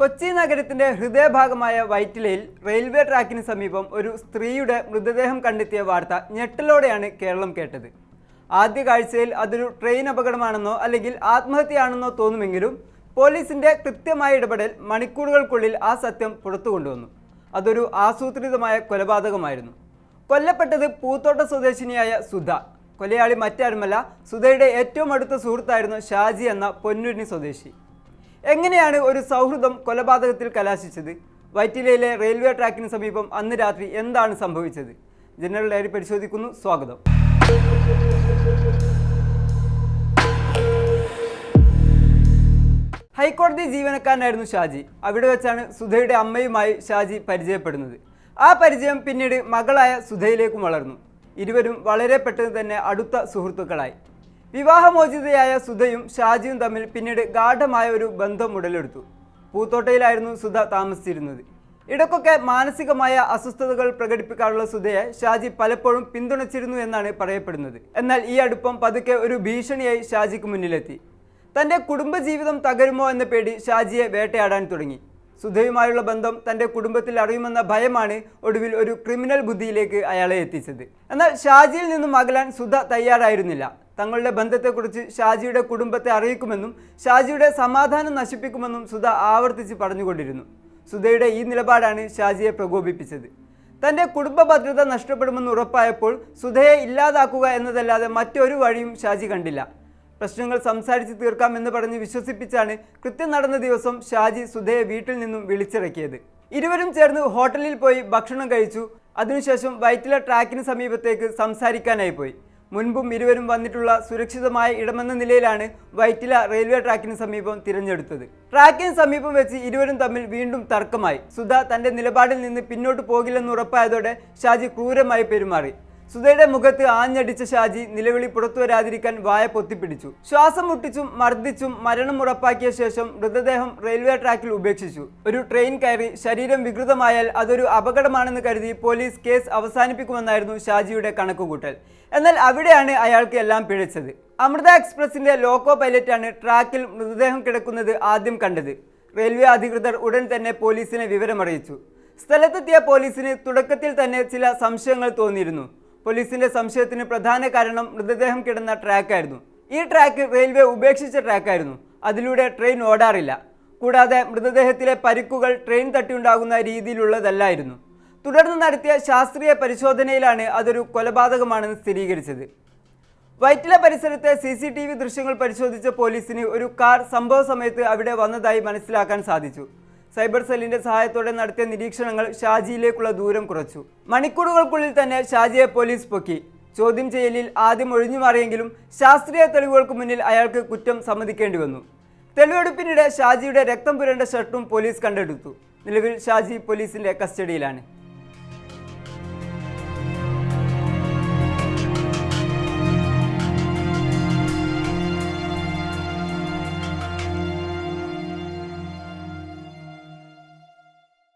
കൊച്ചി നഗരത്തിന്റെ ഹൃദയഭാഗമായ വൈറ്റിലയിൽ റെയിൽവേ ട്രാക്കിന് സമീപം ഒരു സ്ത്രീയുടെ മൃതദേഹം കണ്ടെത്തിയ വാർത്ത ഞെട്ടലോടെയാണ് കേരളം കേട്ടത്. ആദ്യ കാഴ്ചയിൽ അതൊരു ട്രെയിൻ അപകടമാണെന്നോ അല്ലെങ്കിൽ ആത്മഹത്യയാണെന്നോ തോന്നുമെങ്കിലും പോലീസിന്റെ കൃത്യമായ ഇടപെടൽ മണിക്കൂറുകൾക്കുള്ളിൽ ആ സത്യം പുറത്തു കൊണ്ടുവന്നു. അതൊരു ആസൂത്രിതമായ കൊലപാതകമായിരുന്നു. കൊല്ലപ്പെട്ടത് പൂത്തോട്ട സ്വദേശിനിയായ സുധ. കൊലയാളി മറ്റാരുമല്ല, സുധയുടെ ഏറ്റവും അടുത്ത സുഹൃത്തായിരുന്നു ഷാജി എന്ന പൊന്നുരുണി സ്വദേശി. എങ്ങനെയാണ് ഒരു സൗഹൃദം കൊലപാതകത്തിൽ കലാശിച്ചത്? വൈറ്റിലയിലെ റെയിൽവേ ട്രാക്കിന് സമീപം അന്ന് രാത്രി എന്താണ് സംഭവിച്ചത്? ജനറൽ ഡയറി പരിശോധിക്കുന്നു. സ്വാഗതം. ഹൈക്കോടതി ജീവനക്കാരനായിരുന്നു ഷാജി. അവിടെ വെച്ചാണ് സുധയുടെ അമ്മയുമായി ഷാജി പരിചയപ്പെടുന്നത്. ആ പരിചയം പിന്നീട് മകളായ സുധയിലേക്കും വളർന്നു. ഇരുവരും വളരെ പെട്ടെന്ന് തന്നെ അടുത്ത സുഹൃത്തുക്കളായി. വിവാഹമോചിതയായ സുധയും ഷാജിയും തമ്മിൽ പിന്നീട് ഗാഢമായ ഒരു ബന്ധം ഉടലെടുത്തു. പൂത്തോട്ടയിലായിരുന്നു സുധ താമസിച്ചിരുന്നത്. ഇടയ്ക്കൊക്കെ മാനസികമായ അസ്വസ്ഥതകൾ പ്രകടിപ്പിക്കാനുള്ള സുധയെ ഷാജി പലപ്പോഴും പിന്തുണച്ചിരുന്നു എന്നാണ് പറയപ്പെടുന്നത്. എന്നാൽ ഈ അടുപ്പം പതുക്കെ ഒരു ഭീഷണിയായി ഷാജിക്ക് മുന്നിലെത്തി. തൻ്റെ കുടുംബജീവിതം തകരുമോ എന്ന പേടി ഷാജിയെ വേട്ടയാടാൻ തുടങ്ങി. സുധയുമായുള്ള ബന്ധം തൻ്റെ കുടുംബത്തിൽ അറിയുമെന്ന ഭയമാണ് ഒടുവിൽ ഒരു ക്രിമിനൽ ബുദ്ധിയിലേക്ക് അയാളെ എത്തിച്ചത്. എന്നാൽ ഷാജിയിൽ നിന്നും അകലാൻ സുധ തയ്യാറായിരുന്നില്ല. തങ്ങളുടെ ബന്ധത്തെക്കുറിച്ച് ഷാജിയുടെ കുടുംബത്തെ അറിയിക്കുമെന്നും ഷാജിയുടെ സമാധാനം നശിപ്പിക്കുമെന്നും സുധ ആവർത്തിച്ച് പറഞ്ഞുകൊണ്ടിരുന്നു. സുധയുടെ ഈ നിലപാടാണ് ഷാജിയെ പ്രകോപിപ്പിച്ചത്. തൻ്റെ കുടുംബ ഭദ്രത നഷ്ടപ്പെടുമെന്ന് ഉറപ്പായപ്പോൾ സുധയെ ഇല്ലാതാക്കുക എന്നതല്ലാതെ മറ്റൊരു വഴിയും ഷാജി കണ്ടില്ല. പ്രശ്നങ്ങൾ സംസാരിച്ച് തീർക്കാമെന്ന് പറഞ്ഞ് വിശ്വസിപ്പിച്ചാണ് കൃത്യം നടന്ന ദിവസം ഷാജി സുധയെ വീട്ടിൽ നിന്നും വിളിച്ചിറക്കിയത്. ഇരുവരും ചേർന്ന് ഹോട്ടലിൽ പോയി ഭക്ഷണം കഴിച്ചു. അതിനുശേഷം വൈറ്റില ട്രാക്കിന് സമീപത്തേക്ക് സംസാരിക്കാനായി പോയി. മുൻപും ഇരുവരും വന്നിട്ടുള്ള സുരക്ഷിതമായ ഇടമെന്ന നിലയിലാണ് വൈറ്റില റെയിൽവേ ട്രാക്കിന് സമീപം തിരഞ്ഞെടുത്തത്. ട്രാക്കിന് സമീപം വെച്ച് ഇരുവരും തമ്മിൽ വീണ്ടും തർക്കമായി. സുധ തൻ്റെ നിലപാടിൽ നിന്ന് പിന്നോട്ട് പോകില്ലെന്ന് ഉറപ്പായതോടെ ഷാജി ക്രൂരമായി പെരുമാറി. സുധയുടെ മുഖത്ത് ആഞ്ഞടിച്ച ഷാജി നിലവിളി പുറത്തു വരാതിരിക്കാൻ വായ പൊത്തിപ്പിടിച്ചു. ശ്വാസം മുട്ടിച്ചും മർദ്ദിച്ചും മരണം ഉറപ്പാക്കിയ ശേഷം മൃതദേഹം റെയിൽവേ ട്രാക്കിൽ ഉപേക്ഷിച്ചു. ഒരു ട്രെയിൻ കയറി ശരീരം വികൃതമായാൽ അതൊരു അപകടമാണെന്ന് കരുതി പോലീസ് കേസ് അവസാനിപ്പിക്കുമെന്നായിരുന്നു ഷാജിയുടെ കണക്കുകൂട്ടൽ. എന്നാൽ അവിടെയാണ് അയാൾക്ക് എല്ലാം പിഴച്ചത്. അമൃത എക്സ്പ്രസിന്റെ ലോക്കോ പൈലറ്റാണ് ട്രാക്കിൽ മൃതദേഹം കിടക്കുന്നത് ആദ്യം കണ്ടത്. റെയിൽവേ അധികൃതർ ഉടൻ തന്നെ പോലീസിനെ വിവരമറിയിച്ചു. സ്ഥലത്തെത്തിയ പോലീസിന് തുടക്കത്തിൽ തന്നെ ചില സംശയങ്ങൾ തോന്നിയിരുന്നു. പോലീസിന്റെ സംശയത്തിന് പ്രധാന കാരണം മൃതദേഹം കിടന്ന ട്രാക്കായിരുന്നു. ഈ ട്രാക്ക് റെയിൽവേ ഉപേക്ഷിച്ച ട്രാക്കായിരുന്നു. അതിലൂടെ ട്രെയിൻ ഓടാറില്ല. കൂടാതെ മൃതദേഹത്തിലെ പരിക്കുകൾ ട്രെയിൻ തട്ടിയുണ്ടാകുന്ന രീതിയിലുള്ളതല്ലായിരുന്നു. തുടർന്ന് നടത്തിയ ശാസ്ത്രീയ പരിശോധനയിലാണ് അതൊരു കൊലപാതകമാണെന്ന് സ്ഥിരീകരിച്ചത്. വൈറ്റില പരിസരത്തെ CCTV ദൃശ്യങ്ങൾ പരിശോധിച്ച പോലീസിന് ഒരു കാർ സംഭവ സമയത്ത് അവിടെ വന്നതായി മനസ്സിലാക്കാൻ സാധിച്ചു. സൈബർ സെല്ലിന്റെ സഹായത്തോടെ നടത്തിയ നിരീക്ഷണങ്ങൾ ഷാജിയിലേക്കുള്ള ദൂരം കുറച്ചു. മണിക്കൂറുകൾക്കുള്ളിൽ തന്നെ ഷാജിയെ പോലീസ് പൊക്കി. ചോദ്യം ചെയ്യലിൽ ആദ്യം ഒഴിഞ്ഞു മാറിയെങ്കിലും ശാസ്ത്രീയ തെളിവുകൾക്ക് മുന്നിൽ അയാൾക്ക് കുറ്റം സമ്മതിക്കേണ്ടി വന്നു. തെളിവെടുപ്പിനിടെ ഷാജിയുടെ രക്തം പുരണ്ട ഷർട്ടും പോലീസ് കണ്ടെടുത്തു. നിലവിൽ ഷാജി പോലീസിന്റെ കസ്റ്റഡിയിലാണ്.